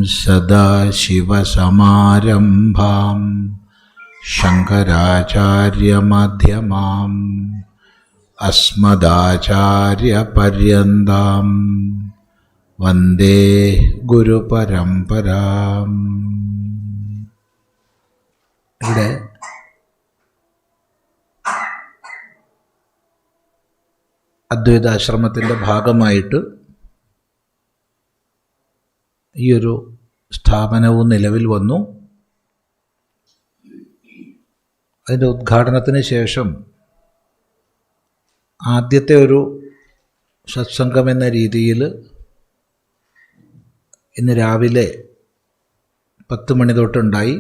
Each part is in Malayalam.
സദാശിവസമാരംഭാം ശങ്കരാചാര്യമധ്യമാം അസ്മദാചാര്യപര്യന്താം വന്ദേ ഗുരുപരമ്പരാം. ഇവിടെ അദ്വൈതാശ്രമത്തിൻ്റെ ഭാഗമായിട്ട് ഈ ഒരു സ്ഥാപനവും നിലവിൽ വന്നു. അതിൻ്റെ ഉദ്ഘാടനത്തിന് ശേഷം ആദ്യത്തെ ഒരു സത്സംഗം എന്ന രീതിയിൽ ഇന്ന് രാവിലെ 10 മണി തൊട്ടുണ്ടായി.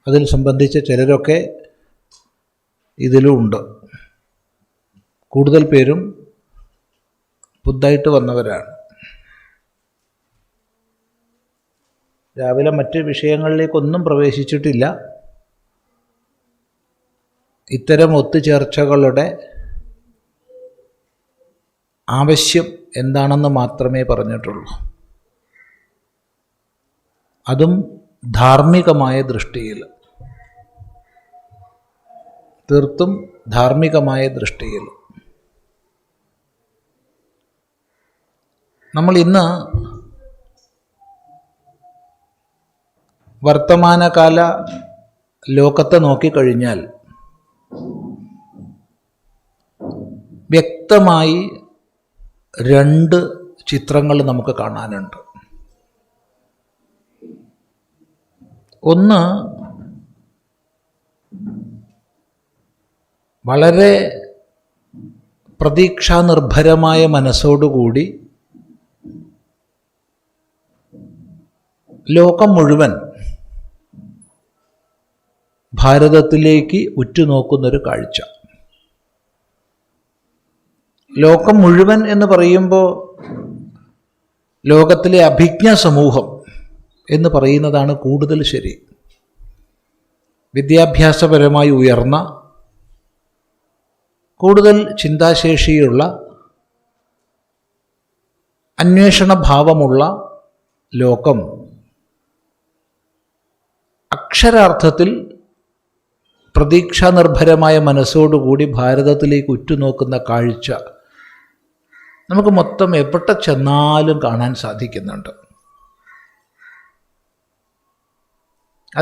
അതിൽ സംബന്ധിച്ച ചിലരൊക്കെ ഇതിലും ഉണ്ട്. കൂടുതൽ പേരും പുതുതായിട്ട് വന്നവരാണ്. രാവിലെ മറ്റ് വിഷയങ്ങളിലേക്കൊന്നും പ്രവേശിച്ചിട്ടില്ല. ഇത്തരം ഒത്തുചേർച്ചകളുടെ ആവശ്യം എന്താണെന്ന് മാത്രമേ പറഞ്ഞിട്ടുള്ളൂ. അതും ധാർമ്മികമായ ദൃഷ്ടിയിൽ, തീർത്തും ധാർമ്മികമായ ദൃഷ്ടിയിൽ. നമ്മൾ ഇന്ന് വർത്തമാനകാല ലോകത്തെ നോക്കിക്കഴിഞ്ഞാൽ വ്യക്തമായി 2 ചിത്രങ്ങൾ നമുക്ക് കാണാനുണ്ട്. ഒന്ന്, വളരെ പ്രതീക്ഷാനിർഭരമായ മനസ്സോടുകൂടി ലോകം മുഴുവൻ ഭാരതത്തിലേക്ക് ഉറ്റുനോക്കുന്നൊരു കാഴ്ച. ലോകം മുഴുവൻ എന്ന് പറയുമ്പോൾ ലോകത്തിലെ അഭിജ്ഞ സമൂഹം എന്ന് പറയുന്നതാണ് കൂടുതൽ ശരി. വിദ്യാഭ്യാസപരമായി ഉയർന്ന, കൂടുതൽ ചിന്താശേഷിയുള്ള, അന്വേഷണ ഭാവമുള്ള ലോകം അക്ഷരാർത്ഥത്തിൽ പ്രതീക്ഷാനിർഭരമായ മനസ്സോടുകൂടി ഭാരതത്തിലേക്ക് ഉറ്റുനോക്കുന്ന കാഴ്ച നമുക്ക് മൊത്തം എവിടെ ചെന്നാലും കാണാൻ സാധിക്കുന്നുണ്ട്.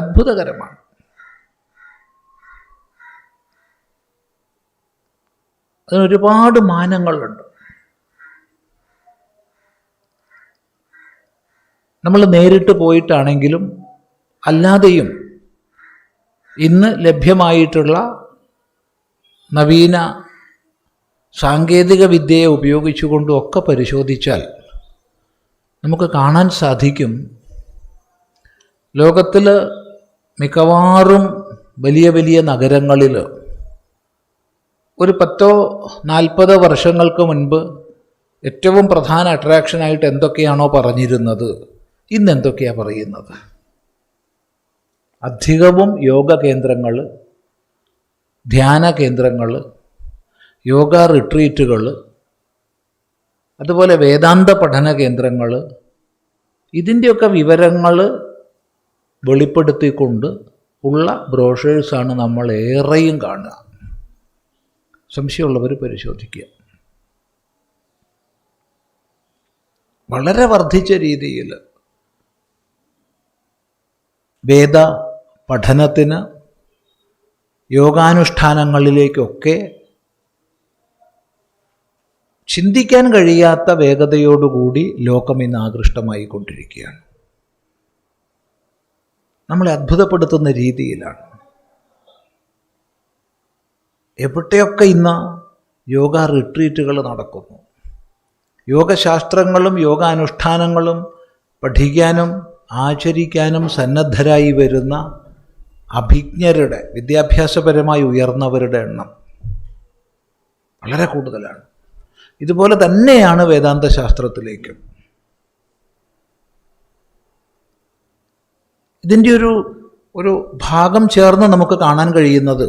അത്ഭുതകരമാണ്. അതിനൊരുപാട് മാനങ്ങളുണ്ട്. നമ്മൾ നേരിട്ട് പോയിട്ടാണെങ്കിലും അല്ലാതെയും ഇന്ന് ലഭ്യമായിട്ടുള്ള നവീന സാങ്കേതിക വിദ്യയെ ഉപയോഗിച്ചുകൊണ്ടും ഒക്കെ പരിശോധിച്ചാൽ നമുക്ക് കാണാൻ സാധിക്കും, ലോകത്തിൽ മിക്കവാറും വലിയ വലിയ നഗരങ്ങളിൽ ഒരു 10-40 വർഷങ്ങൾക്ക് മുൻപ് ഏറ്റവും പ്രധാന അട്രാക്ഷനായിട്ട് എന്തൊക്കെയാണോ പറഞ്ഞിരുന്നത്, ഇന്ന് എന്തൊക്കെയാണ് പറയുന്നത്? അധികവും യോഗ കേന്ദ്രങ്ങൾ, ധ്യാന കേന്ദ്രങ്ങൾ, യോഗ റിട്രീറ്റുകൾ, അതുപോലെ വേദാന്ത പഠന കേന്ദ്രങ്ങൾ, ഇതിൻ്റെയൊക്കെ വിവരങ്ങൾ വെളിപ്പെടുത്തിക്കൊണ്ട് ഉള്ള ബ്രോഷേഴ്സാണ് നമ്മൾ ഏറെയും കാണുക. സംശയമുള്ളവർ പരിശോധിക്കുക. വളരെ വർദ്ധിച്ച രീതിയിൽ വേദ പഠനത്തിന്, യോഗാനുഷ്ഠാനങ്ങളിലേക്കൊക്കെ ചിന്തിക്കാൻ കഴിയാത്ത വേഗതയോടുകൂടി ലോകം ഇന്ന് ആകൃഷ്ടമായി കൊണ്ടിരിക്കുകയാണ്. നമ്മളെ അത്ഭുതപ്പെടുത്തുന്ന രീതിയിലാണ്. എവിടെയൊക്കെ ഇന്ന് യോഗ റിട്രീറ്റുകൾ നടക്കുന്നു. യോഗശാസ്ത്രങ്ങളും യോഗാനുഷ്ഠാനങ്ങളും പഠിക്കാനും ആചരിക്കാനും സന്നദ്ധരായി വരുന്ന അഭിജ്ഞരുടെ, വിദ്യാഭ്യാസപരമായി ഉയർന്നവരുടെ എണ്ണം വളരെ കൂടുതലാണ്. ഇതുപോലെ തന്നെയാണ് വേദാന്ത ശാസ്ത്രത്തിലേക്കും. ഇതിൻ്റെ ഒരു ഭാഗം ചേർന്ന് നമുക്ക് കാണാൻ കഴിയുന്നത്,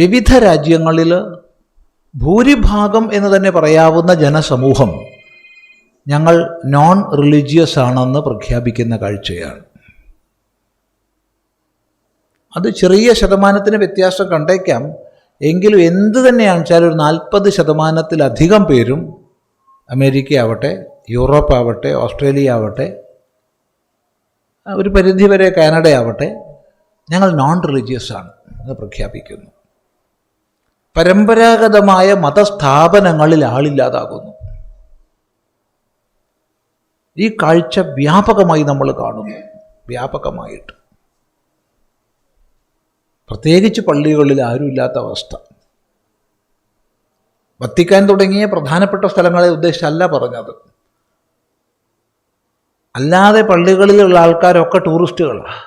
വിവിധ രാജ്യങ്ങളിൽ ഭൂരിഭാഗം എന്ന് തന്നെ പറയാവുന്ന ജനസമൂഹം ഞങ്ങൾ നോൺ റിലീജിയസ് ആണെന്ന് പ്രഖ്യാപിക്കുന്ന കാഴ്ചയാണ്. അത് ചെറിയ ശതമാനത്തിന് വ്യത്യാസം കണ്ടേക്കാം. എങ്കിലും എന്ത് തന്നെയാണെന്ന് വെച്ചാൽ ഒരു 40% പേരും അമേരിക്ക ആവട്ടെ, യൂറോപ്പ് ആവട്ടെ, ഓസ്ട്രേലിയ ആവട്ടെ, ഒരു പരിധിവരെ കാനഡ ആവട്ടെ, ഞങ്ങൾ നോൺ റിലീജിയസ് ആണ് എന്ന് പ്രഖ്യാപിക്കുന്നു. പരമ്പരാഗതമായ മതസ്ഥാപനങ്ങളിൽ ആളില്ലാതാകുന്നു. ഈ കാഴ്ച വ്യാപകമായി നമ്മൾ കാണുന്നു. വ്യാപകമായിട്ട്, പ്രത്യേകിച്ച് പള്ളികളിൽ ആരുമില്ലാത്ത അവസ്ഥ. വത്തിക്കാൻ തുടങ്ങിയ പ്രധാനപ്പെട്ട സ്ഥലങ്ങളെ ഉദ്ദേശിച്ചല്ല പറഞ്ഞത്. അല്ലാതെ പള്ളികളിലുള്ള ആൾക്കാരൊക്കെ ടൂറിസ്റ്റുകളാണ്.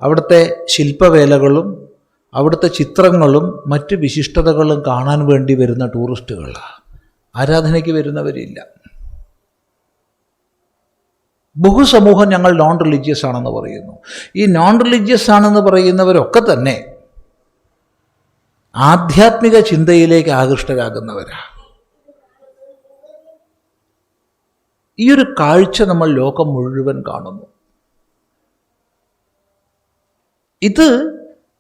അവിടുത്തെ ശില്പവേലകളും അവിടുത്തെ ചിത്രങ്ങളും മറ്റ് വിശിഷ്ടതകളും കാണാൻ വേണ്ടി വരുന്ന ടൂറിസ്റ്റുകളാണ്. ആരാധനയ്ക്ക് വരുന്നവരില്ല. ബഹുസമൂഹം ഞങ്ങൾ നോൺ റിലീജിയസ് ആണെന്ന് പറയുന്നു. ഈ നോൺ റിലീജിയസ് ആണെന്ന് പറയുന്നവരൊക്കെ തന്നെ ആധ്യാത്മിക ചിന്തയിലേക്ക് ആകൃഷ്ടരാകുന്നവരാ. ഈ ഒരു കാഴ്ച നമ്മൾ ലോകം മുഴുവൻ കാണുന്നു. ഇത്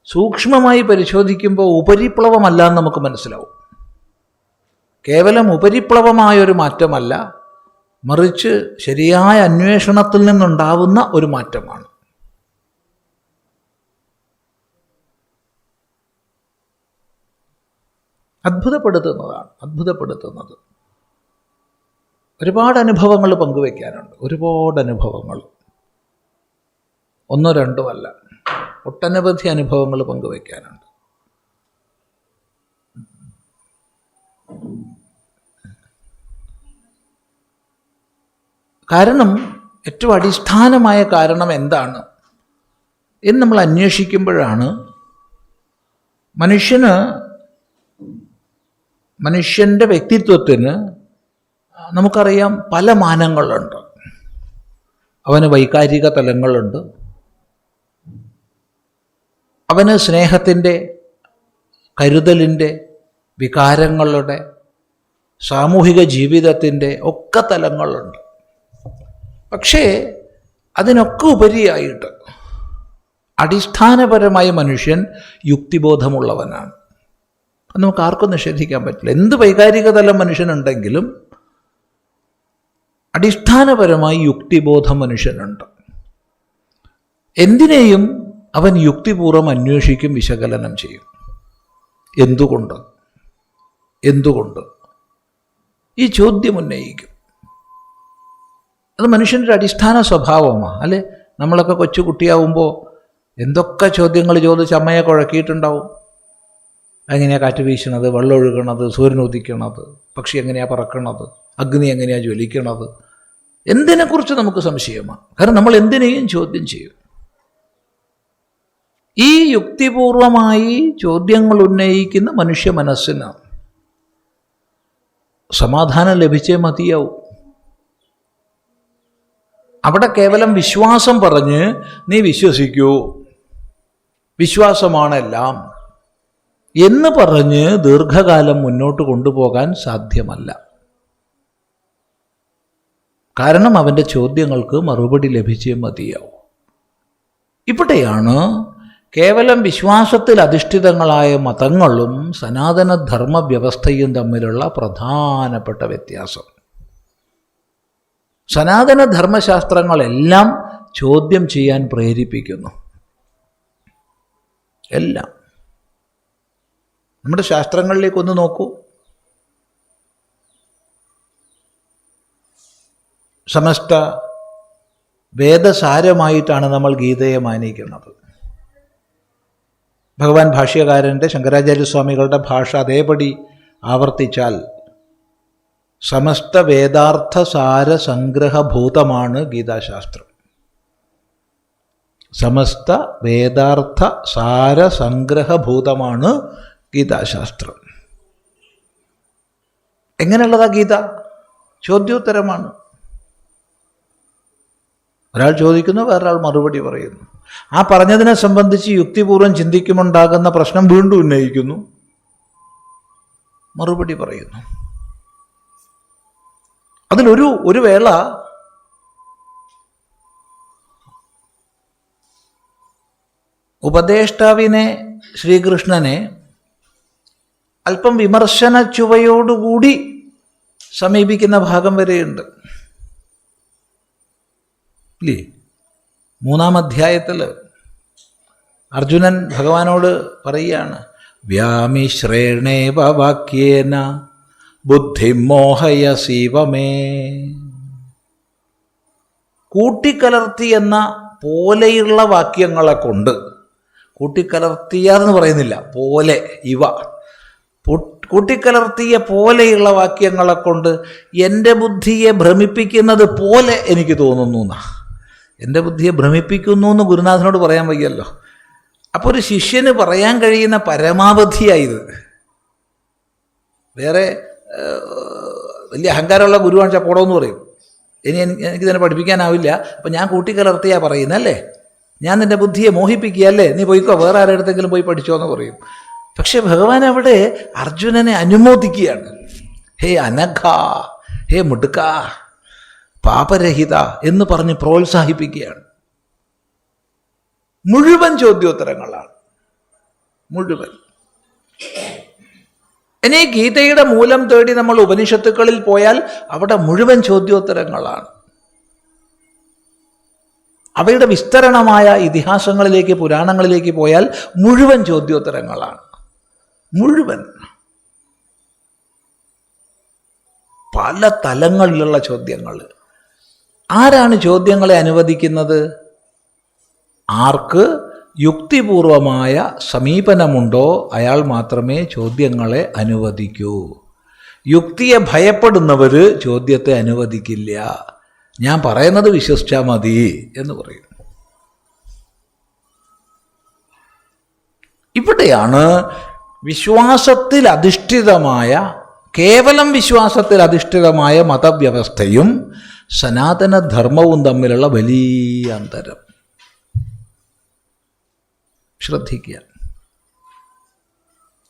സൂക്ഷ്മമായി പരിശോധിക്കുമ്പോൾ ഉപരിപ്ലവമല്ല എന്ന് നമുക്ക് മനസ്സിലാവും. കേവലം ഉപരിപ്ലവമായൊരു മാറ്റമല്ല, മറിച്ച് ശരിയായ അന്വേഷണത്തിൽ നിന്നുണ്ടാവുന്ന ഒരു മാറ്റമാണ്. അത്ഭുതപ്പെടുത്തുന്നത്. ഒരുപാട് അനുഭവങ്ങൾ പങ്കുവയ്ക്കാനുണ്ട്. ഒരുപാട് അനുഭവങ്ങൾ, ഒന്നോ രണ്ടോ അല്ല, ഒട്ടനവധി അനുഭവങ്ങൾ പങ്കുവയ്ക്കാനുണ്ട്. കാരണം, ഏറ്റവും അടിസ്ഥാനമായ കാരണം എന്താണ് എന്ന് നമ്മൾ അന്വേഷിക്കുമ്പോഴാണ് മനുഷ്യൻ്റെ വ്യക്തിത്വത്തിന് നമുക്കറിയാം പല മാനങ്ങളുണ്ട്. അവന് വൈകാരിക തലങ്ങളുണ്ട്, അവന് സ്നേഹത്തിൻ്റെ, കരുതലിൻ്റെ, വികാരങ്ങളുടെ, സാമൂഹിക ജീവിതത്തിൻ്റെ ഒക്കെ തലങ്ങളുണ്ട്. പക്ഷേ അതിനൊക്കെ ഉപരിയായിട്ട് അടിസ്ഥാനപരമായി മനുഷ്യൻ യുക്തിബോധമുള്ളവനാണ്. അത് നമുക്ക് ആർക്കും നിഷേധിക്കാൻ പറ്റില്ല. എന്ത് വൈകാരിക തലം മനുഷ്യനുണ്ടെങ്കിലും അടിസ്ഥാനപരമായി യുക്തിബോധം മനുഷ്യനുണ്ട്. എന്തിനേയും അവൻ യുക്തിപൂർവ്വം അന്വേഷിക്കും, വിശകലനം ചെയ്യും. എന്തുകൊണ്ട് ഈ ചോദ്യം ഉന്നയിക്കും. അത് മനുഷ്യൻ്റെ ഒരു അടിസ്ഥാന സ്വഭാവമാണ്. അല്ലേ? നമ്മളൊക്കെ കൊച്ചു കുട്ടിയാവുമ്പോൾ എന്തൊക്കെ ചോദ്യങ്ങൾ ചോദിച്ച് അമ്മയെ കുഴക്കിയിട്ടുണ്ടാവും. എങ്ങനെയാണ് കാറ്റ് വീശണത്, വെള്ളം ഒഴുകണത്, സൂര്യൻ ഉദിക്കണത്, പക്ഷി എങ്ങനെയാണ് പറക്കണത്, അഗ്നി എങ്ങനെയാണ് ജ്വലിക്കണത്, എന്തിനെക്കുറിച്ച് നമുക്ക് സംശയമാണ്. കാരണം നമ്മൾ എന്തിനേയും ചോദ്യം ചെയ്യും. ഈ യുക്തിപൂർവമായി ചോദ്യങ്ങൾ ഉന്നയിക്കുന്ന മനുഷ്യ മനസ്സിന് സമാധാനം ലഭിച്ചേ മതിയാവും. അവിടെ കേവലം വിശ്വാസം പറഞ്ഞ് നീ വിശ്വസിക്കൂ, വിശ്വാസമാണെല്ലാം എന്ന് പറഞ്ഞ് ദീർഘകാലം മുന്നോട്ട് കൊണ്ടുപോകാൻ സാധ്യമല്ല. കാരണം അവൻ്റെ ചോദ്യങ്ങൾക്ക് മറുപടി ലഭിച്ചേ മതിയാവും. ഇവിടെയാണ് കേവലം വിശ്വാസത്തിൽ അധിഷ്ഠിതങ്ങളായ മതങ്ങളും സനാതനധർമ്മ വ്യവസ്ഥയും തമ്മിലുള്ള പ്രധാനപ്പെട്ട വ്യത്യാസം. സനാതന ധർമ്മശാസ്ത്രങ്ങളെല്ലാം ചോദ്യം ചെയ്യാൻ പ്രേരിപ്പിക്കുന്നു. എല്ലാം. നമ്മുടെ ശാസ്ത്രങ്ങളിലേക്കൊന്ന് നോക്കൂ. സമസ്ത വേദസാരമായിട്ടാണ് നമ്മൾ ഗീതയെ മാനിക്കുന്നത്. ഭഗവാൻ ഭാഷ്യകാരൻ്റെ, ശങ്കരാചാര്യസ്വാമികളുടെ ഭാഷ അതേപടി ആവർത്തിച്ചാൽ സമസ്ത വേദാർത്ഥ സാര സംഗ്രഹഭൂതമാണ് ഗീതാശാസ്ത്രം. സമസ്ത വേദാർത്ഥ സാര സംഗ്രഹഭൂതമാണ് ഗീതാശാസ്ത്രം. എങ്ങനെയുള്ളതാ ഗീത? ചോദ്യോത്തരമാണ്. ഒരാൾ ചോദിക്കുന്നു, വേറൊരാൾ മറുപടി പറയുന്നു. ആ പറഞ്ഞതിനെ സംബന്ധിച്ച് യുക്തിപൂർവ്വം ചിന്തിക്കുമുണ്ടാകുന്ന പ്രശ്നം വീണ്ടും ഉന്നയിക്കുന്നു, മറുപടി പറയുന്നു. ഒരു വേള ഉപദേഷ്ടാവിനെ, ശ്രീകൃഷ്ണനെ അല്പം വിമർശന ചുവയോടുകൂടി സമീപിക്കുന്ന ഭാഗം വരെയുണ്ട് ഇല്ലേ? 3-ാം അധ്യായത്തിൽ അർജുനൻ ഭഗവാനോട് പറയുകയാണ്, വ്യാമിശ്രേണേവ വാക്യേന ബുദ്ധിമോഹയസീവമേ. കൂട്ടിക്കലർത്തിയെന്ന പോലെയുള്ള വാക്യങ്ങളെ കൊണ്ട്, കൂട്ടിക്കലർത്തിയെന്ന് പറയുന്നില്ല, പോലെ, ഇവ കൂട്ടിക്കലർത്തിയ പോലെയുള്ള വാക്യങ്ങളെ കൊണ്ട് എൻ്റെ ബുദ്ധിയെ ഭ്രമിപ്പിക്കുന്നത് പോലെ എനിക്ക് തോന്നുന്നു എന്നാ. എൻ്റെ ബുദ്ധിയെ ഭ്രമിപ്പിക്കുന്നു എന്ന് ഗുരുനാഥനോട് പറയാൻ വയ്യല്ലോ. അപ്പോൾ ഒരു ശിഷ്യന് പറയാൻ കഴിയുന്ന പരമാവധിയായത്. വേറെ വലിയ അഹങ്കാരമുള്ള ഗുരുവാണ് ചപ്പോടമെന്ന് പറയും, എനിക്കിതിനെ പഠിപ്പിക്കാനാവില്ല, അപ്പം ഞാൻ കൂട്ടിക്കലർത്തിയാ പറയുന്നല്ലേ, ഞാൻ നിൻ്റെ ബുദ്ധിയെ മോഹിപ്പിക്കുകയല്ലേ, നീ പോയിക്കോ, വേറെ ആരെടുത്തെങ്കിലും പോയി പഠിച്ചോ എന്ന് പറയും. പക്ഷെ ഭഗവാൻ അവിടെ അർജുനനെ അനുമോദിക്കുകയാണ്. ഹേ അനഘ, ഹേ മുടുക്ക, പാപരഹിത എന്ന് പറഞ്ഞ് പ്രോത്സാഹിപ്പിക്കുകയാണ്. മുഴുവൻ ചോദ്യോത്തരങ്ങളാണ്, മുഴുവൻ. ഇനി ഗീതയുടെ മൂലം തേടി നമ്മൾ ഉപനിഷത്തുക്കളിൽ പോയാൽ അവിടെ മുഴുവൻ ചോദ്യോത്തരങ്ങളാണ്. അവയുടെ വിസ്തരണമായ ഇതിഹാസങ്ങളിലേക്ക്, പുരാണങ്ങളിലേക്ക് പോയാൽ മുഴുവൻ ചോദ്യോത്തരങ്ങളാണ്, മുഴുവൻ. പല തലങ്ങളിലുള്ള ചോദ്യങ്ങൾ. ആരാണ് ചോദ്യങ്ങളെ അനുവദിക്കുന്നത്? ആർക്ക് യുക്തിപൂർവമായ സമീപനമുണ്ടോ അയാൾ മാത്രമേ ചോദ്യങ്ങളെ അനുവദിക്കൂ. യുക്തിയെ ഭയപ്പെടുന്നവർ ചോദ്യത്തെ അനുവദിക്കില്ല. ഞാൻ പറയുന്നത് വിശ്വസിച്ചാൽ മതി എന്ന് പറയും. ഇവിടെയാണ് വിശ്വാസത്തിൽ അധിഷ്ഠിതമായ, കേവലം വിശ്വാസത്തിൽ അധിഷ്ഠിതമായ മതവ്യവസ്ഥയും സനാതനധർമ്മവും തമ്മിലുള്ള വലിയ അന്തരം. ശ്രദ്ധിക്കുക,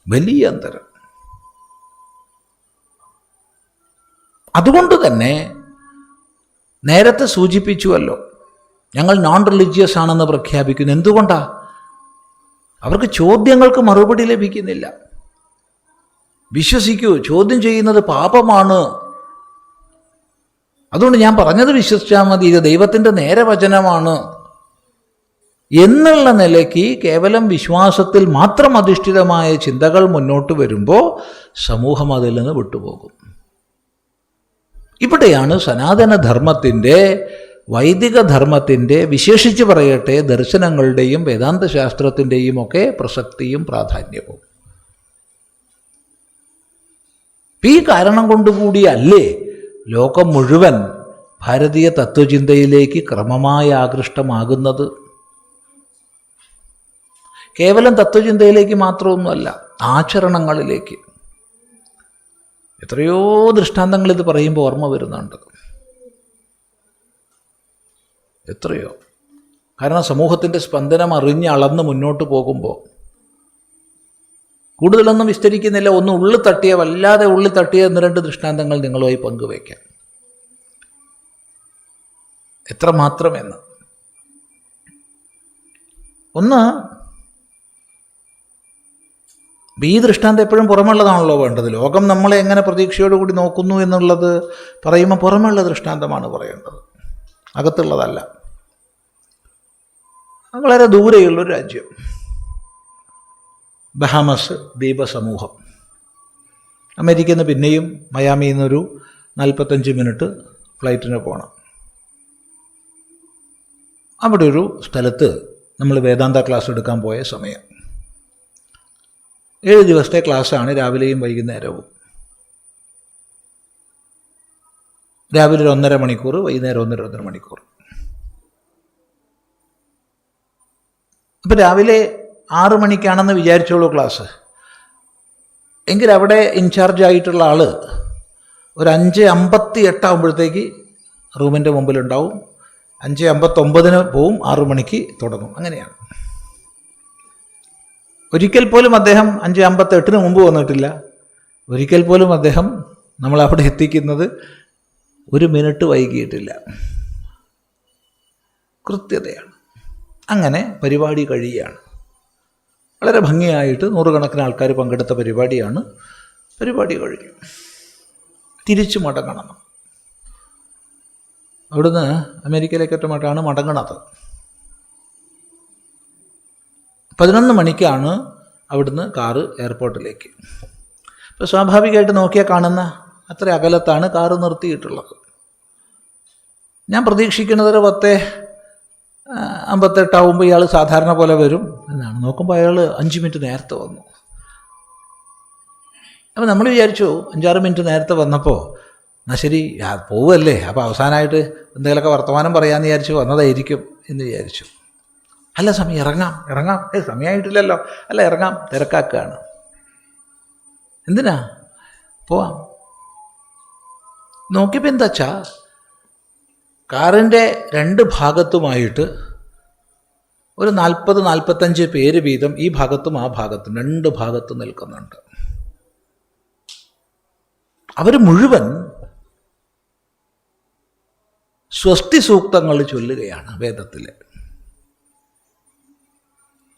വലിയ അന്തരം. അതുകൊണ്ട് തന്നെ നേരത്തെ സൂചിപ്പിച്ചുവല്ലോ, ഞങ്ങൾ നോൺ റിലീജിയസ് ആണെന്ന് പ്രഖ്യാപിക്കുന്നു. എന്തുകൊണ്ടാ? അവർക്ക് ചോദ്യങ്ങൾക്ക് മറുപടി ലഭിക്കുന്നില്ല. വിശ്വസിക്കൂ, ചോദ്യം ചെയ്യുന്നത് പാപമാണ്. അതുകൊണ്ട് ഞാൻ പറഞ്ഞത് വിശ്വസിച്ചാൽ മതി, ഇത് ദൈവത്തിൻ്റെ നേരെ വചനമാണ് എന്നുള്ള നിലയ്ക്ക് കേവലം വിശ്വാസത്തിൽ മാത്രം അധിഷ്ഠിതമായ ചിന്തകൾ മുന്നോട്ട് വരുമ്പോൾ സമൂഹം അതിൽ നിന്ന് വിട്ടുപോകും. ഇവിടെയാണ് സനാതനധർമ്മത്തിൻ്റെ, വൈദിക ധർമ്മത്തിൻ്റെ, വിശേഷിച്ച് പറയട്ടെ ദർശനങ്ങളുടെയും വേദാന്ത ശാസ്ത്രത്തിൻ്റെയും ഒക്കെ പ്രസക്തിയും പ്രാധാന്യവും. ഈ കാരണം കൊണ്ടുകൂടിയല്ലേ ലോകം മുഴുവൻ ഭാരതീയ തത്വചിന്തയിലേക്ക് ക്രമമായി ആകൃഷ്ടമാകുന്നത്. കേവലം തത്വചിന്തയിലേക്ക് മാത്രമൊന്നുമല്ല, ആചരണങ്ങളിലേക്ക്. എത്രയോ ദൃഷ്ടാന്തങ്ങൾ ഇത് പറയുമ്പോൾ ഓർമ്മ വരുന്നുണ്ട്, എത്രയോ. കാരണം സമൂഹത്തിൻ്റെ സ്പന്ദനം അറിഞ്ഞ് അളന്ന് മുന്നോട്ട് പോകുമ്പോൾ, കൂടുതലൊന്നും വിസ്തരിക്കുന്നില്ല, ഒന്ന് ഉള്ളിൽ തട്ടിയ, വല്ലാതെ ഉള്ളിൽ തട്ടിയ 1-2 ദൃഷ്ടാന്തങ്ങൾ നിങ്ങളുമായി പങ്കുവയ്ക്കാം. എത്രമാത്രമെന്ന്. ഒന്ന്, ഈ ദൃഷ്ടാന്തം എപ്പോഴും പുറമുള്ളതാണല്ലോ വേണ്ടത്. ലോകം നമ്മളെ എങ്ങനെ പ്രതീക്ഷയോടുകൂടി നോക്കുന്നു എന്നുള്ളത് പറയുമ്പോൾ പുറമുള്ള ദൃഷ്ടാന്തമാണ് പറയേണ്ടത്, അകത്തുള്ളതല്ല. വളരെ ദൂരെയുള്ളൊരു രാജ്യം, ബഹാമസ് ദ്വീപസമൂഹം. അമേരിക്കയിൽ നിന്ന് പിന്നെയും മയാമിയിൽ നിന്നൊരു 45 മിനിറ്റ് ഫ്ലൈറ്റിന് പോകണം. അവിടെ ഒരു സ്ഥലത്ത് നമ്മൾ വേദാന്ത ക്ലാസ് എടുക്കാൻ പോയ സമയം. 7 ദിവസത്തെ ക്ലാസ്സാണ്, രാവിലെയും വൈകുന്നേരവും. രാവിലെ 1.5 മണിക്കൂർ, വൈകുന്നേരം 1.5 മണിക്കൂർ. അപ്പം രാവിലെ 6 മണിക്കാണെന്ന് വിചാരിച്ചോളൂ ക്ലാസ്. എങ്കിൽ അവിടെ ഇൻചാർജ് ആയിട്ടുള്ള ആൾ ഒരു 5:58 ആകുമ്പോഴത്തേക്ക് റൂമിൻ്റെ മുമ്പിലുണ്ടാവും. 5:59 പോവും, 6 മണിക്ക് തുടങ്ങും. അങ്ങനെയാണ്. ഒരിക്കൽ പോലും അദ്ദേഹം 5:58 മുമ്പ് വന്നിട്ടില്ല. ഒരിക്കൽ പോലും അദ്ദേഹം നമ്മളവിടെ എത്തിക്കുന്നത് ഒരു മിനിറ്റ് വൈകിയിട്ടില്ല. കൃത്യതയാണ്. അങ്ങനെ പരിപാടി കഴിയുകയാണ്. വളരെ ഭംഗിയായിട്ട് നൂറുകണക്കിന് ആൾക്കാർ പങ്കെടുത്ത പരിപാടിയാണ്. പരിപാടി കഴിഞ്ഞു. തിരിച്ചു മടങ്ങണം. അവിടുന്ന് അമേരിക്കയിലേക്കൊറ്റമായിട്ടാണ് മടങ്ങണത്. 11 മണിക്കാണ് അവിടുന്ന് കാറ് എയർപോർട്ടിലേക്ക്. ഇപ്പോൾ സ്വാഭാവികമായിട്ട് നോക്കിയാൽ കാണുന്ന അത്ര അകലത്താണ് കാറ് നിർത്തിയിട്ടുള്ളത്. ഞാൻ പ്രതീക്ഷിക്കുന്നത് 10:58 ആവുമ്പോൾ ഇയാൾ സാധാരണ പോലെ വരും എന്നാണ്. നോക്കുമ്പോൾ അയാൾ 5 മിനിറ്റ് നേരത്തെ വന്നു. അപ്പോൾ നമ്മൾ വിചാരിച്ചു 5-6 മിനിറ്റ് നേരത്തെ വന്നപ്പോൾ എന്നാൽ ശരി പോവല്ലേ, അപ്പോൾ അവസാനമായിട്ട് എന്തെങ്കിലുമൊക്കെ വർത്തമാനം പറയാമെന്ന് വിചാരിച്ചു വന്നതായിരിക്കും എന്ന് വിചാരിച്ചു. അല്ല സമയം ഇറങ്ങാം സമയമായിട്ടില്ലല്ലോ, അല്ല ഇറങ്ങാം, തിരക്കാക്കുകയാണ്. എന്തിനാ പോവാം. നോക്കിയപ്പോൾ എന്താ വെച്ചാൽ കാറിൻ്റെ 2 ഭാഗത്തുമായിട്ട് ഒരു 40-45 പേര് വീതം ഈ ഭാഗത്തും ആ ഭാഗത്തും 2 ഭാഗത്തും നിൽക്കുന്നുണ്ട്. അവർ മുഴുവൻ സ്വസ്തി സൂക്തങ്ങൾ ചൊല്ലുകയാണ് വേദത്തിൽ.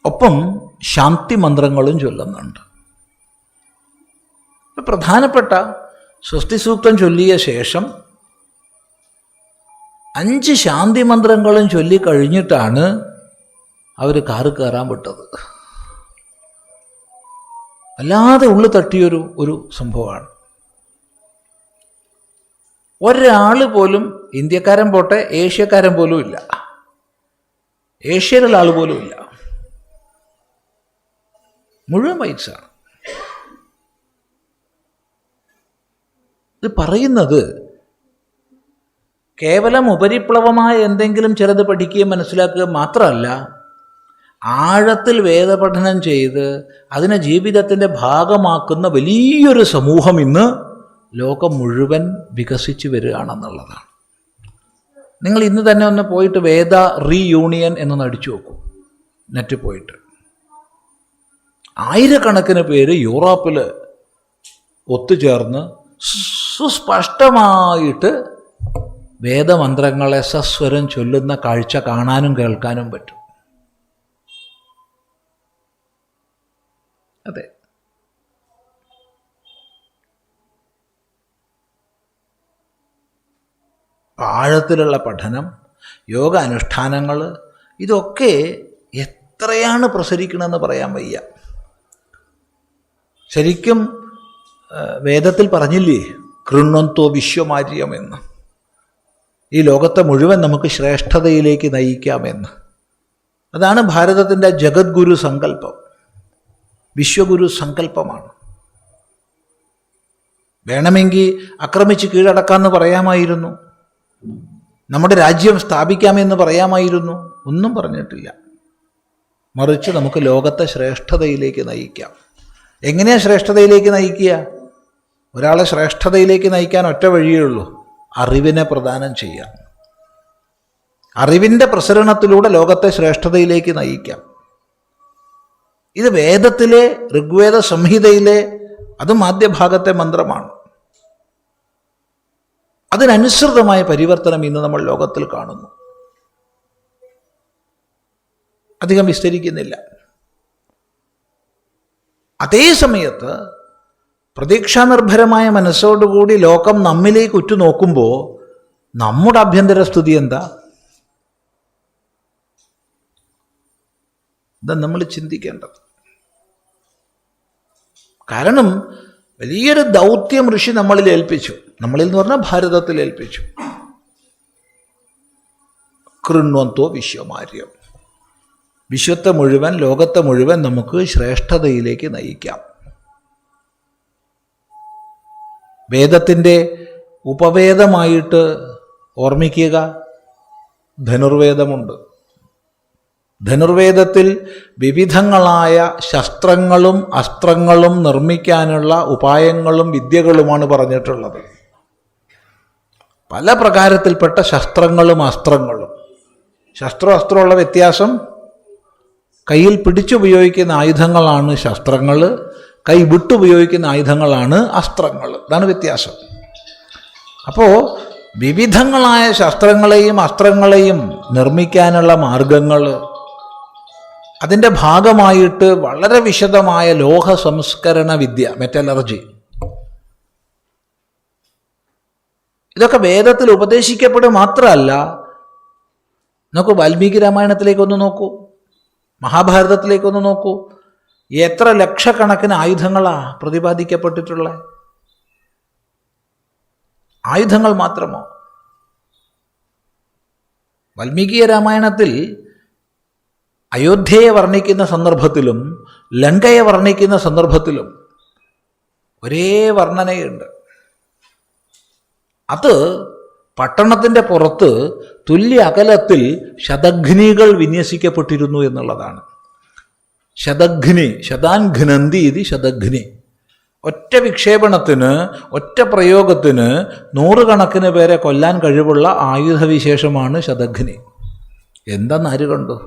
ഒപ്പം ശാന്തി മന്ത്രങ്ങളും ചൊല്ലുന്നുണ്ട്. പ്രധാനപ്പെട്ട സ്വസ്തി സൂക്തം ചൊല്ലിയ ശേഷം 5 ശാന്തി മന്ത്രങ്ങളും ചൊല്ലിക്കഴിഞ്ഞിട്ടാണ് അവർ കാറ് കയറാൻ വിട്ടത്. അല്ലാതെ ഉള്ളു തട്ടിയൊരു സംഭവമാണ്. ഒരാൾ പോലും, ഇന്ത്യക്കാരൻ പോട്ടെ ഏഷ്യക്കാരൻ പോലും ഇല്ല, ഏഷ്യയിലുള്ള ആൾ പോലും ഇല്ല, മുഴുവൻ വൈറ്റ്സാണ്. ഇത് പറയുന്നത് കേവലം ഉപരിപ്ലവമായ എന്തെങ്കിലും ചിലത് പഠിക്കുകയും മനസ്സിലാക്കുക മാത്രമല്ല, ആഴത്തിൽ വേദപഠനം ചെയ്ത് അതിനെ ജീവിതത്തിൻ്റെ ഭാഗമാക്കുന്ന വലിയൊരു സമൂഹം ഇന്ന് ലോകം മുഴുവൻ വികസിച്ച് വരികയാണെന്നുള്ളതാണ്. നിങ്ങൾ ഇന്ന് തന്നെ ഒന്ന് പോയിട്ട് വേദ റീയൂണിയൻ എന്നൊന്ന് അടിച്ചു നോക്കൂ, നെറ്റിൽ പോയിട്ട്. 1000കണക്കിന് പേര് യൂറോപ്പിൽ ഒത്തുചേർന്ന് സുസ്പഷ്ടമായിട്ട് വേദമന്ത്രങ്ങളെ സസ്വരം ചൊല്ലുന്ന കാഴ്ച കാണാനും കേൾക്കാനും പറ്റും. അതെ, ആഴത്തിലുള്ള പഠനം, യോഗ അനുഷ്ഠാനങ്ങൾ, ഇതൊക്കെ എത്രയാണ് പ്രസരിക്കണമെന്ന് പറയാൻ വയ്യ. ശരിക്കും വേദത്തിൽ പറഞ്ഞില്ലേ കൃണ്വന്തോ വിശ്വമാര്യമെന്ന്, ഈ ലോകത്തെ മുഴുവൻ നമുക്ക് ശ്രേഷ്ഠതയിലേക്ക് നയിക്കാമെന്ന്. അതാണ് ഭാരതത്തിൻ്റെ ജഗദ്ഗുരു സങ്കല്പം, വിശ്വഗുരു സങ്കല്പമാണ്. വേണമെങ്കിൽ ആക്രമിച്ച് കീഴടക്കാമെന്ന് പറയാമായിരുന്നു, നമ്മുടെ രാജ്യം സ്ഥാപിക്കാമെന്ന് പറയാമായിരുന്നു. ഒന്നും പറഞ്ഞിട്ടില്ല. മറിച്ച് നമുക്ക് ലോകത്തെ ശ്രേഷ്ഠതയിലേക്ക് നയിക്കാം. എങ്ങനെയാണ് ശ്രേഷ്ഠതയിലേക്ക് നയിക്കുക? ഒരാളെ ശ്രേഷ്ഠതയിലേക്ക് നയിക്കാൻ ഒറ്റ വഴിയേ ഉള്ളൂ, അറിവിനെ പ്രദാനം ചെയ്യാം. അറിവിൻ്റെ പ്രസരണത്തിലൂടെ ലോകത്തെ ശ്രേഷ്ഠതയിലേക്ക് നയിക്കാം. ഇത് വേദത്തിലെ ഋഗ്വേദ സംഹിതയിലെ അതും ആദ്യ ഭാഗത്തെ മന്ത്രമാണ്. അതിനനുസൃതമായ പരിവർത്തനം ഇന്ന് നമ്മൾ ലോകത്തിൽ കാണുന്നു. അധികം വിസ്തരിക്കുന്നില്ല. അതേ സമയത്ത് പ്രതീക്ഷാനിർഭരമായ മനസ്സോടുകൂടി ലോകം നമ്മിലേക്ക് ഉറ്റുനോക്കുമ്പോൾ നമ്മുടെ ആഭ്യന്തര സ്ഥിതി എന്താ? ഇതാ നമ്മൾ ചിന്തിക്കേണ്ടത്. കാരണം വലിയൊരു ദൗത്യം ഋഷി നമ്മളിൽ ഏൽപ്പിച്ചു. നമ്മളിൽ എന്ന് പറഞ്ഞാൽ ഭാരതത്തിൽ ഏൽപ്പിച്ചു. കൃണ്വന്തോ വിശ്വമാര്യം, വിശ്വത്തെ മുഴുവൻ, ലോകത്തെ മുഴുവൻ നമുക്ക് ശ്രേഷ്ഠതയിലേക്ക് നയിക്കാം. വേദത്തിൻ്റെ ഉപവേദമായിട്ട് ഓർമ്മിക്കുക, ധനുർവേദമുണ്ട്. ധനുർവേദത്തിൽ വിവിധങ്ങളായ ശസ്ത്രങ്ങളും അസ്ത്രങ്ങളും നിർമ്മിക്കാനുള്ള ഉപായങ്ങളും വിദ്യകളുമാണ് പറഞ്ഞിട്ടുള്ളത്. പല പ്രകാരത്തിൽപ്പെട്ട ശസ്ത്രങ്ങളും അസ്ത്രങ്ങളും. അസ്ത്രമുള്ള വ്യത്യാസം, കയ്യിൽ പിടിച്ചുപയോഗിക്കുന്ന ആയുധങ്ങളാണ് ശസ്ത്രങ്ങൾ, കൈ വിട്ടുപയോഗിക്കുന്ന ആയുധങ്ങളാണ് അസ്ത്രങ്ങൾ. ഇതാണ് വ്യത്യാസം. അപ്പോൾ വിവിധങ്ങളായ ശസ്ത്രങ്ങളെയും അസ്ത്രങ്ങളെയും നിർമ്മിക്കാനുള്ള മാർഗങ്ങൾ, അതിൻ്റെ ഭാഗമായിട്ട് വളരെ വിശദമായ ലോഹ സംസ്കരണ വിദ്യ, മെറ്റലർജി, ഇതൊക്കെ വേദത്തിൽ ഉപദേശിക്കപ്പെടുക മാത്രമല്ല. നോക്കൂ, വാൽമീകി രാമായണത്തിലേക്കൊന്ന് നോക്കൂ, മഹാഭാരതത്തിലേക്കൊന്ന് നോക്കൂ, എത്ര ലക്ഷക്കണക്കിന് ആയുധങ്ങളാണ് പ്രതിപാദിക്കപ്പെട്ടിട്ടുള്ളത്. ആയുധങ്ങൾ മാത്രമോ? വാൽമീകി രാമായണത്തിൽ അയോധ്യയെ വർണ്ണിക്കുന്ന സന്ദർഭത്തിലും ലങ്കയെ വർണ്ണിക്കുന്ന സന്ദർഭത്തിലും ഒരേ വർണ്ണനയുണ്ട്. അത് പട്ടണത്തിൻ്റെ പുറത്ത് തുല്യ അകലത്തിൽ ശതഘ്നികൾ വിന്യസിക്കപ്പെട്ടിരുന്നു എന്നുള്ളതാണ്. ശതഘ്നി, ശതാൻഘ്നന്തി ഇത് ശതഘ്നി. ഒറ്റ വിക്ഷേപണത്തിന്, ഒറ്റ പ്രയോഗത്തിന് 100 കണക്കിന് പേരെ കൊല്ലാൻ കഴിവുള്ള ആയുധവിശേഷമാണ് ശതഘ്നി. എന്താന്ന് ആര് കണ്ടു?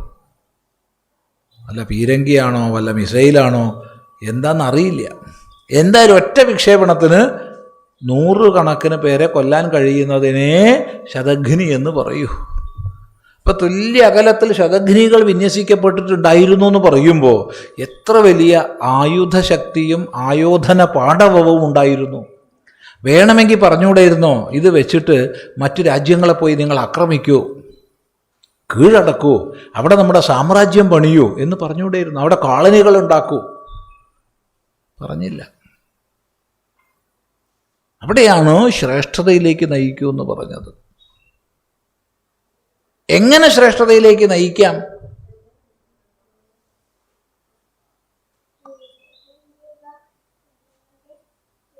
വല്ല പീരങ്കിയാണോ വല്ല മിസൈലാണോ എന്താണെന്നറിയില്ല. എന്തായാലും ഒറ്റ വിക്ഷേപണത്തിന് 100 കണക്കിന് പേരെ കൊല്ലാൻ കഴിയുന്നതിനെ ശതഘ്നി എന്ന് പറയൂ. ഇപ്പം തുല്യ അകലത്തിൽ ശതഘ്നികൾ വിന്യസിക്കപ്പെട്ടിട്ടുണ്ടായിരുന്നു എന്ന് പറയുമ്പോൾ എത്ര വലിയ ആയുധശക്തിയും ആയോധന പാടവവും ഉണ്ടായിരുന്നു. വേണമെങ്കിൽ പറഞ്ഞുകൂടെയിരുന്നോ, ഇത് വെച്ചിട്ട് മറ്റു രാജ്യങ്ങളെ പോയി നിങ്ങൾ ആക്രമിക്കൂ, കീഴടക്കൂ, അവിടെ നമ്മുടെ സാമ്രാജ്യം പണിയൂ എന്ന് പറഞ്ഞുകൂടെയിരുന്നു, അവിടെ കോളനികൾ ഉണ്ടാക്കൂ? പറഞ്ഞില്ല. അവിടെയാണ് ശ്രേഷ്ഠതയിലേക്ക് നയിക്കൂ എന്ന് പറഞ്ഞത്. എങ്ങനെ ശ്രേഷ്ഠതയിലേക്ക് നയിക്കാം?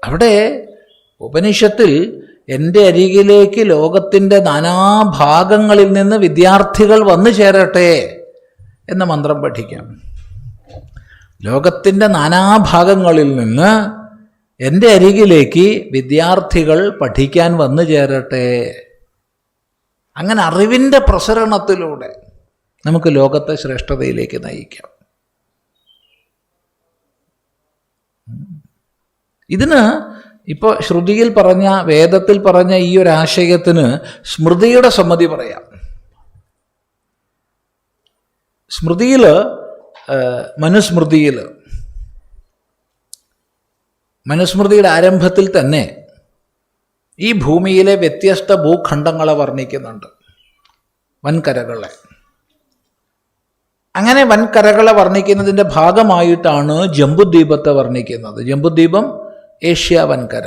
അവിടെ ഉപനിഷത്തിൽ എൻ്റെ അരികിലേക്ക് ലോകത്തിൻ്റെ നാനാഭാഗങ്ങളിൽ നിന്ന് വിദ്യാർത്ഥികൾ വന്നു ചേരട്ടെ എന്ന മന്ത്രം പഠിക്കാം. ലോകത്തിൻ്റെ നാനാഭാഗങ്ങളിൽ നിന്ന് എൻ്റെ അരികിലേക്ക് വിദ്യാർത്ഥികൾ പഠിക്കാൻ വന്നു ചേരട്ടെ. അങ്ങനെ അറിവിൻ്റെ പ്രസരണത്തിലൂടെ നമുക്ക് ലോകത്തെ ശ്രേഷ്ഠതയിലേക്ക് നയിക്കാം. ഇതിന് ഇപ്പോൾ ശ്രുതിയിൽ പറഞ്ഞ, വേദത്തിൽ പറഞ്ഞ ഈ ഒരു ആശയത്തിന് സ്മൃതിയുടെ സമ്മതി പറയാം. സ്മൃതിയിൽ, മനുസ്മൃതിയുടെ ആരംഭത്തിൽ തന്നെ ഈ ഭൂമിയിലെ വ്യത്യസ്ത ഭൂഖണ്ഡങ്ങളെ വർണ്ണിക്കുന്നുണ്ട്, വൻകരകളെ. അങ്ങനെ വൻകരകളെ വർണ്ണിക്കുന്നതിൻ്റെ ഭാഗമായിട്ടാണ് ജംബുദ്വീപത്തെ വർണ്ണിക്കുന്നത്. ജംബുദ്വീപം ഏഷ്യ വൻകര.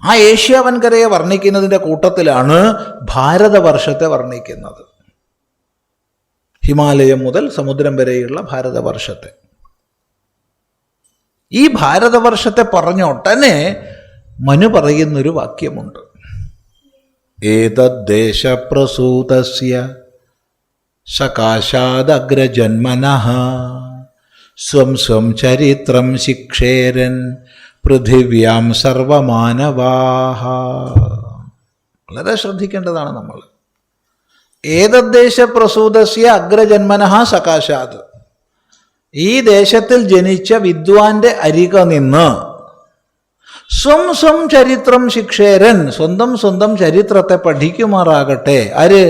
ആ ഏഷ്യ വൻകരയെ വർണ്ണിക്കുന്നതിൻ്റെ കൂട്ടത്തിലാണ് ഭാരതവർഷത്തെ വർണ്ണിക്കുന്നത്. ഹിമാലയം മുതൽ സമുദ്രം വരെയുള്ള ഭാരതവർഷത്തെ. ഈ ഭാരതവർഷത്തെ പറഞ്ഞ ഉടനെ മനു പറയുന്നൊരു വാക്യമുണ്ട്. ഏതദ്ദേശപ്രസൂതസ്യ സകാശാദഗ്രജന്മനഃ സ്വം സ്വം ചരിത്രം ശിക്ഷേരൻ പൃഥിവ്യാം സർവമാനവാഃ. വളരെ ശ്രദ്ധിക്കേണ്ടതാണ് നമ്മൾ. ഏതദ്ദേശപ്രസൂതസ്യ അഗ്രജന്മനഃ സകാശാത്. ഈ ദേശത്തിൽ ജനിച്ച വിദ്വാന്റെ അരിക നിന്ന് സ്വം സ്വം ചരിത്രം ശിക്ഷേരൻ, സ്വന്തം സ്വന്തം ചരിത്രത്തെ പഠിക്കുമാറാകട്ടെ. ആര്?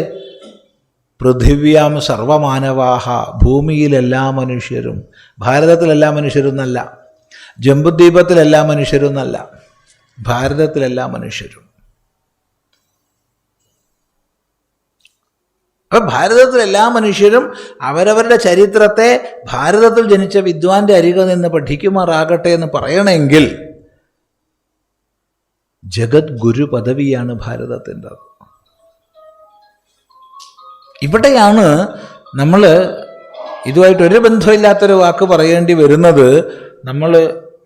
പൃഥിവ്യാം സർവമാനവാഹ, ഭൂമിയിലെല്ലാ മനുഷ്യരും. ഭാരതത്തിലെല്ലാ മനുഷ്യരും എന്നല്ല, ജംബുദ്വീപത്തിലെല്ലാ മനുഷ്യരും എന്നല്ല, ഭാരതത്തിലെല്ലാ മനുഷ്യരും. അപ്പം ഭാരതത്തിലെല്ലാ മനുഷ്യരും അവരവരുടെ ചരിത്രത്തെ ഭാരതത്തിൽ ജനിച്ച വിദ്വാന്റെ അരികെ നിന്ന് പഠിക്കുമാറാകട്ടെ എന്ന് പറയണമെങ്കിൽ ജഗദ്ഗുരു പദവിയാണ് ഭാരതത്തിൻ്റെ. ഇവിടെയാണ് നമ്മൾ ഇതുമായിട്ടൊരു ബന്ധമില്ലാത്തൊരു വാക്ക് പറയേണ്ടി വരുന്നത്. നമ്മൾ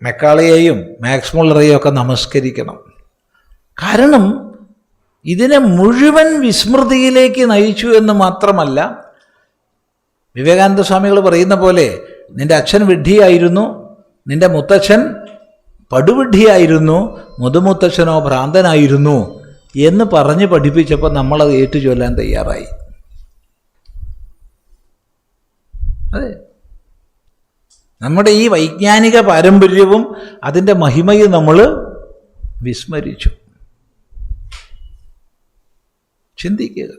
മെക്കാളയെയും മാക്സ് മുള്ളറെയും ഒക്കെ നമസ്കരിക്കണം. കാരണം ഇതിനെ മുഴുവൻ വിസ്മൃതിയിലേക്ക് നയിച്ചു എന്ന് മാത്രമല്ല, വിവേകാനന്ദ സ്വാമികൾ പറയുന്ന പോലെ നിൻ്റെ അച്ഛൻ വിഡ്ഢിയായിരുന്നു, നിൻ്റെ മുത്തച്ഛൻ പടുവിഡ്ഢിയായിരുന്നു, മുതുമുത്തച്ഛനോ ഭ്രാന്തനായിരുന്നു എന്ന് പറഞ്ഞ് പഠിപ്പിച്ചപ്പോൾ നമ്മളത് ഏറ്റുചൊല്ലാൻ തയ്യാറായി. അതെ, നമ്മുടെ ഈ വൈജ്ഞാനിക പാരമ്പര്യവും അതിൻ്റെ മഹിമയും നമ്മൾ വിസ്മരിച്ചു. ചിന്തിക്കുക.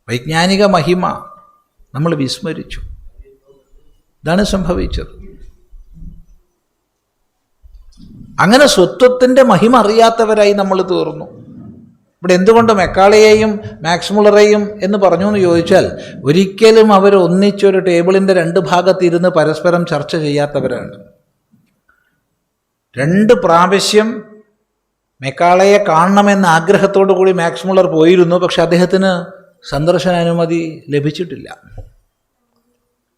വൈജ്ഞാനിക മഹിമ നമ്മൾ വിസ്മരിച്ചു. ഇതാണ് സംഭവിച്ചത്. അങ്ങനെ സ്വത്വത്തിൻ്റെ മഹിമ അറിയാത്തവരായി നമ്മൾ തീർന്നു. ഇവിടെ എന്തുകൊണ്ട് മെക്കാളയെയും മാക്സ് മുള്ളറെയും എന്ന് പറഞ്ഞു എന്ന് ചോദിച്ചാൽ, ഒരിക്കലും അവർ ഒന്നിച്ചൊരു ടേബിളിൻ്റെ രണ്ട് ഭാഗത്തിരുന്ന് പരസ്പരം ചർച്ച ചെയ്യാത്തവരാണ്. 2 പ്രാവശ്യം മെക്കാളയെ കാണണമെന്ന ആഗ്രഹത്തോടു കൂടി മാക്സ് മുള്ളർ പോയിരുന്നു. പക്ഷെ അദ്ദേഹത്തിന് സന്ദർശനാനുമതി ലഭിച്ചിട്ടില്ല.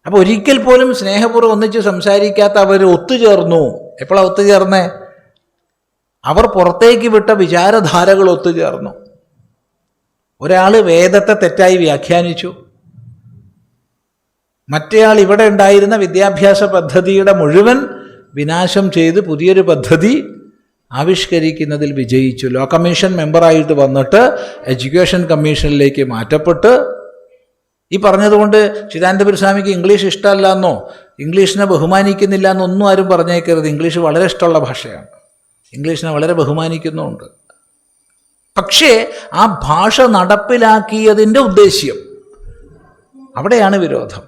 അപ്പോൾ ഒരിക്കൽ പോലും സ്നേഹപൂർവ്വം ഒന്നിച്ച് സംസാരിക്കാത്ത അവർ ഒത്തുചേർന്നു. എപ്പോഴാണ് ഒത്തുചേർന്നേ? അവർ പുറത്തേക്ക് വിട്ട വിചാരധാരകൾ ഒത്തുചേർന്നു. ഒരാൾ വേദത്തെ തെറ്റായി വ്യാഖ്യാനിച്ചു, മറ്റേയാൾ ഇവിടെ ഉണ്ടായിരുന്ന വിദ്യാഭ്യാസ പദ്ധതിയുടെ മുഴുവൻ വിനാശം ചെയ്ത് പുതിയൊരു പദ്ധതി ആവിഷ്കരിക്കുന്നതിൽ വിജയിച്ചു. ലോ കമ്മീഷൻ മെമ്പറായിട്ട് വന്നിട്ട് എഡ്യൂക്കേഷൻ കമ്മീഷനിലേക്ക് മാറ്റപ്പെട്ട്, ഈ പറഞ്ഞതുകൊണ്ട് ചിദാനന്ദപുരി സ്വാമിക്ക് ഇംഗ്ലീഷ് ഇഷ്ടമല്ല എന്നോ ഇംഗ്ലീഷിനെ ബഹുമാനിക്കുന്നില്ല എന്നൊന്നും ആരും പറഞ്ഞേക്കരുത്. ഇംഗ്ലീഷ് വളരെ ഇഷ്ടമുള്ള ഭാഷയാണ്. ഇംഗ്ലീഷിനെ വളരെ ബഹുമാനിക്കുന്നുമുണ്ട്. പക്ഷേ ആ ഭാഷ നടപ്പിലാക്കിയതിൻ്റെ ഉദ്ദേശ്യം, അവിടെയാണ് വിരോധം.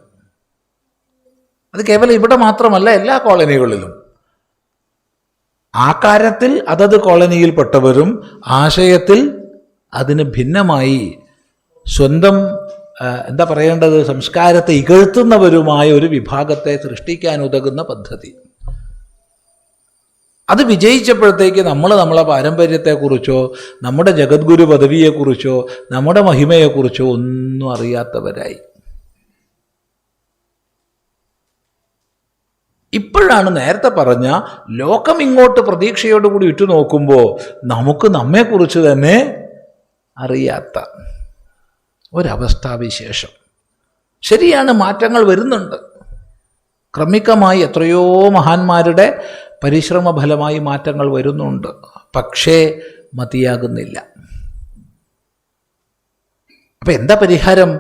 അത് കേവലം ഇവിടെ മാത്രമല്ല, എല്ലാ കോളനികളിലും. ആകാരത്തിൽ അതത് കോളനിയിൽപ്പെട്ടവരും ആശയത്തിൽ അതിന് ഭിന്നമായി സ്വന്തം എന്താ പറയേണ്ടത്, സംസ്കാരത്തെ ഇകഴ്ത്തുന്നവരുമായ ഒരു വിഭാഗത്തെ സൃഷ്ടിക്കാൻ ഉതകുന്ന പദ്ധതി. അത് വിജയിച്ചപ്പോഴത്തേക്ക് നമ്മളെ പാരമ്പര്യത്തെക്കുറിച്ചോ നമ്മുടെ ജഗദ്ഗുരു പദവിയെക്കുറിച്ചോ നമ്മുടെ മഹിമയെക്കുറിച്ചോ ഒന്നും അറിയാത്തവരായി. ഇപ്പോഴാണ് നേരത്തെ പറഞ്ഞ ലോകം ഇങ്ങോട്ട് പ്രതീക്ഷയോടുകൂടി ഉറ്റുനോക്കുമ്പോൾ നമുക്ക് നമ്മെക്കുറിച്ച് തന്നെ അറിയാത്ത ഒരവസ്ഥാവിശേഷം. ശരിയാണ്, മാറ്റങ്ങൾ വരുന്നുണ്ട്. ക്രമികമായി എത്രയോ മഹാന്മാരുടെ പരിശ്രമ ഫലമായി മാറ്റങ്ങൾ വരുന്നുണ്ട്. പക്ഷേ മതിയാകുന്നില്ല. അപ്പം എന്താ പരിഹാരം?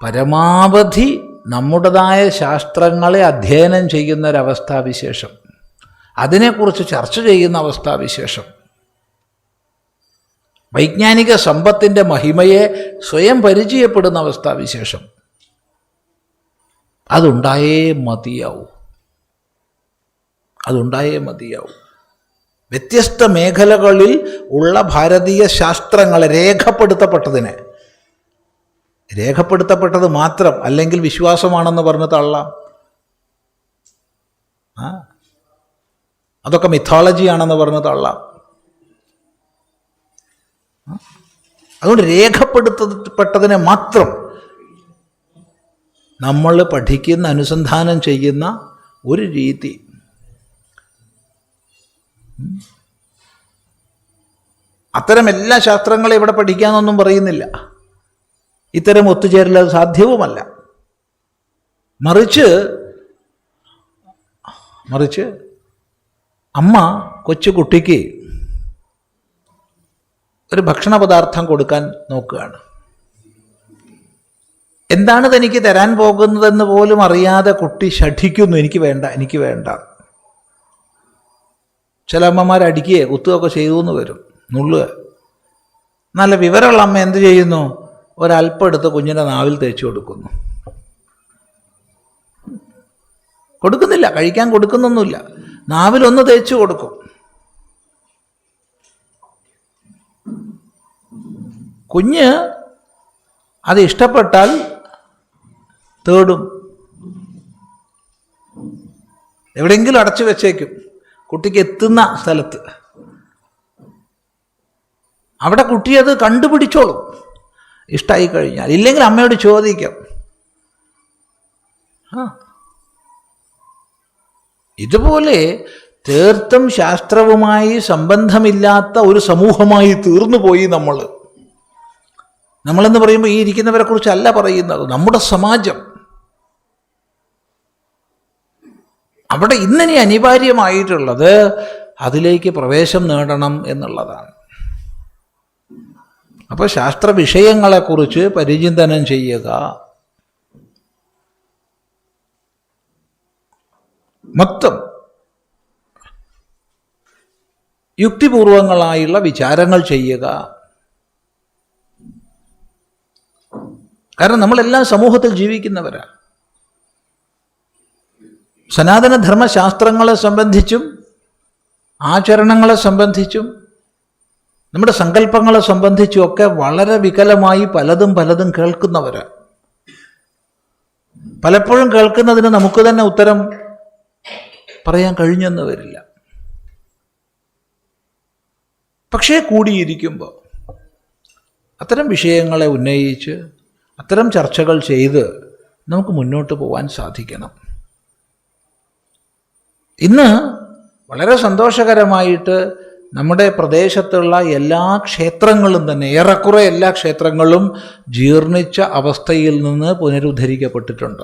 പരമാവധി നമ്മുടേതായ ശാസ്ത്രങ്ങളെ അധ്യയനം ചെയ്യുന്ന ഒരവസ്ഥാവിശേഷം, അതിനെക്കുറിച്ച് ചർച്ച ചെയ്യുന്ന അവസ്ഥാവിശേഷം, വൈജ്ഞാനിക സമ്പത്തിൻ്റെ മഹിമയെ സ്വയം പരിചയപ്പെടുന്ന അവസ്ഥാവിശേഷം, അതുണ്ടായേ മതിയാവൂ. വ്യത്യസ്ത മേഖലകളിൽ ഉള്ള ഭാരതീയ ശാസ്ത്രങ്ങളെ രേഖപ്പെടുത്തപ്പെട്ടത് മാത്രം അല്ലെങ്കിൽ വിശ്വാസമാണെന്ന് പറഞ്ഞ് തള്ളാം. അതൊക്കെ മിഥോളജിയാണെന്ന് പറഞ്ഞ് തള്ളാം. അതുകൊണ്ട് രേഖപ്പെടുത്തപ്പെട്ടതിനെ മാത്രം നമ്മൾ പഠിക്കുന്ന, അനുസന്ധാനം ചെയ്യുന്ന ഒരു രീതി. അത്തരം എല്ലാ ശാസ്ത്രങ്ങളെ ഇവിടെ പഠിക്കാനൊന്നും പറയുന്നില്ല. ഇത്തരം ഒത്തുചേരൽ അത് സാധ്യവുമല്ല. മറിച്ച് അമ്മ കൊച്ചുകുട്ടിക്ക് ഒരു ഭക്ഷണ പദാർത്ഥം കൊടുക്കാൻ നോക്കുകയാണ്. എന്താണ് തനിക്ക് തരാൻ പോകുന്നതെന്ന് പോലും അറിയാതെ കുട്ടി ശഠിക്കുന്നു. എനിക്ക് വേണ്ട. ചില അമ്മമാർ അടിക്കുകയോ കുത്തുകയൊക്കെ ചെയ്തു എന്ന് വരും, നുള്ളുക. നല്ല വിവരമുള്ള അമ്മ എന്ത് ചെയ്യുന്നു? ഒരല്പം എടുത്ത് കുഞ്ഞിൻ്റെ നാവിൽ തേച്ച് കൊടുക്കുന്നില്ല, കഴിക്കാൻ കൊടുക്കുന്നൊന്നുമില്ല, നാവിലൊന്ന് തേച്ച് കൊടുക്കും. കുഞ്ഞ് അത് ഇഷ്ടപ്പെട്ടാൽ തേടും, എവിടെയെങ്കിലും അടച്ചു വെച്ചേക്കും, കുട്ടിക്ക് എത്തുന്ന സ്ഥലത്ത്. അവിടെ കുട്ടി അത് കണ്ടുപിടിച്ചോളും ഇഷ്ടമായി കഴിഞ്ഞാൽ. ഇല്ലെങ്കിൽ അമ്മയോട് ചോദിക്കാം. ഇതുപോലെ തീർത്തും ശാസ്ത്രവുമായി സംബന്ധമില്ലാത്ത ഒരു സമൂഹമായി തീർന്നു പോയി നമ്മളെന്ന് പറയുമ്പോൾ ഈ ഇരിക്കുന്നവരെ കുറിച്ചല്ല പറയുന്നത്, നമ്മുടെ സമാജം. അവിടെ ഇന്നിനി അനിവാര്യമായിട്ടുള്ളത് അതിലേക്ക് പ്രവേശം നേടണം എന്നുള്ളതാണ്. അപ്പോൾ ശാസ്ത്ര വിഷയങ്ങളെക്കുറിച്ച് പരിചിന്തനം ചെയ്യുക, മൊത്തം യുക്തിപൂർവങ്ങളായുള്ള വിചാരങ്ങൾ ചെയ്യുക, കാരണം നമ്മളെല്ലാം സമൂഹത്തിൽ ജീവിക്കുന്നവരാണ്. സനാതനധർമ്മശാസ്ത്രങ്ങളെ സംബന്ധിച്ചും ആചരണങ്ങളെ സംബന്ധിച്ചും നമ്മുടെ സങ്കല്പങ്ങളെ സംബന്ധിച്ചും ഒക്കെ വളരെ വികലമായി പലതും കേൾക്കുന്നവരാണ്. പലപ്പോഴും കേൾക്കുന്നതിന് നമുക്ക് തന്നെ ഉത്തരം പറയാൻ കഴിഞ്ഞെന്ന് വരില്ല. പക്ഷേ കൂടിയിരിക്കുമ്പോൾ അത്തരം വിഷയങ്ങളെ ഉന്നയിച്ച് അത്തരം ചർച്ചകൾ ചെയ്ത് നമുക്ക് മുന്നോട്ട് പോകാൻ സാധിക്കണം. ഇന്ന് വളരെ സന്തോഷകരമായിട്ട് നമ്മുടെ പ്രദേശത്തുള്ള എല്ലാ ക്ഷേത്രങ്ങളും തന്നെ, ഏറെക്കുറെ എല്ലാ ക്ഷേത്രങ്ങളും ജീർണിച്ച അവസ്ഥയിൽ നിന്ന് പുനരുദ്ധരിക്കപ്പെട്ടിട്ടുണ്ട്.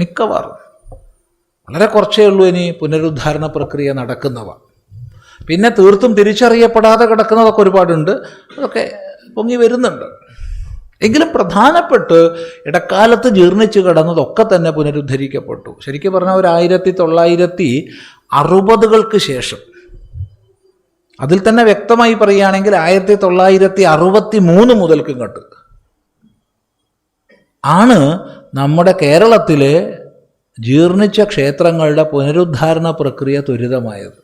മിക്കവാറും വളരെ കുറച്ചേ ഉള്ളൂ ഇനി പുനരുദ്ധാരണ പ്രക്രിയ നടക്കുന്നവ. പിന്നെ തീർത്തും തിരിച്ചറിയപ്പെടാതെ കിടക്കുന്നതൊക്കെ ഒരുപാടുണ്ട്, അതൊക്കെ പൊങ്ങി വരുന്നുണ്ട്. എങ്കിലും പ്രധാനപ്പെട്ട് ഇടക്കാലത്ത് ജീർണിച്ച് കിടന്നതൊക്കെ തന്നെ പുനരുദ്ധരിക്കപ്പെട്ടു. ശരിക്കും പറഞ്ഞാൽ ഒരു 1960-കൾക്ക് ശേഷം, അതിൽ തന്നെ വ്യക്തമായി പറയുകയാണെങ്കിൽ 1963 മുതൽക്ക് ഇങ്ങോട്ട് ആണ് നമ്മുടെ കേരളത്തിലെ ജീർണിച്ച ക്ഷേത്രങ്ങളുടെ പുനരുദ്ധാരണ പ്രക്രിയ ത്വരിതമായത്.